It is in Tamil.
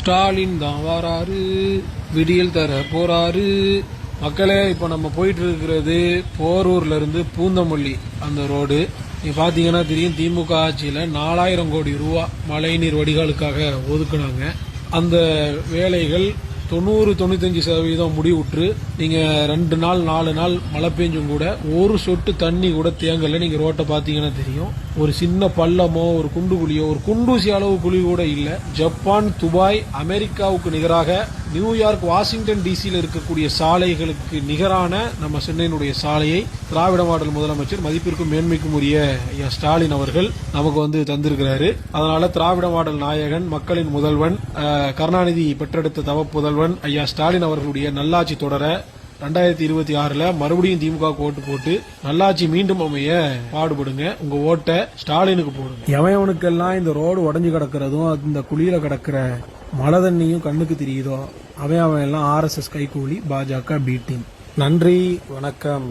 ஸ்டாலின் தான் வராரு, விடியல் தர போறாரு. மக்களே, இப்போ நம்ம போயிட்டு இருக்கிறது போரூர்ல இருந்து பூந்தமல்லி அந்த ரோடு. நீங்க பாத்தீங்கன்னா தெரியும், திமுக ஆட்சியில 4000 கோடி ரூபா மழைநீர் வடிகாலுக்காக ஒதுக்குனாங்க. அந்த வேலைகள் 90-95% முடிவுற்று. நீங்க 2 நாள் 4 நாள் மழை பெஞ்சும் கூட ஒரு சொட்டு தண்ணி கூட தேங்கல. நீங்க ரோட்டை பாத்தீங்கன்னா தெரியும், ஒரு சின்ன பள்ளமோ ஒரு குண்டு குழியோ ஒரு குண்டூசி அளவு குழி கூட இல்ல. ஜப்பான், துபாய், அமெரிக்காவுக்கு நிகராக நியூயார்க், வாஷிங்டன் டிசியில் இருக்கக்கூடிய சாலைகளுக்கு நிகரான நம்ம சென்னையினுடைய சாலையை திராவிட மாடல் முதலமைச்சர் மதிப்பிற்கும் மேன்மைக்கும் உரிய ஐயா ஸ்டாலின் அவர்கள் நமக்கு வந்து தந்திருக்கிறாரு. அதனால திராவிட மாடல் நாயகன், மக்களின் முதல்வன், கருணாநிதி பெற்றெடுத்த தவ புதல்வன் ஐயா ஸ்டாலின் அவர்களுடைய நல்லாட்சி தொடர 2026ல மறுபடியும் திமுக ஓட்டு போட்டு நல்லாட்சி மீண்டும் அமைய பாடுபடுங்க. உங்க ஓட்டை ஸ்டாலினுக்கு போடுங்க. எவனுக்கெல்லாம் இந்த ரோடு உடஞ்சு கிடக்கிறதும் இந்த குழியில கிடக்கிற மழை தண்ணியும் கண்ணுக்கு தெரியுதோ அவன் எல்லாம் RSS கைகூலி, பாஜக பி டீம். நன்றி, வணக்கம்.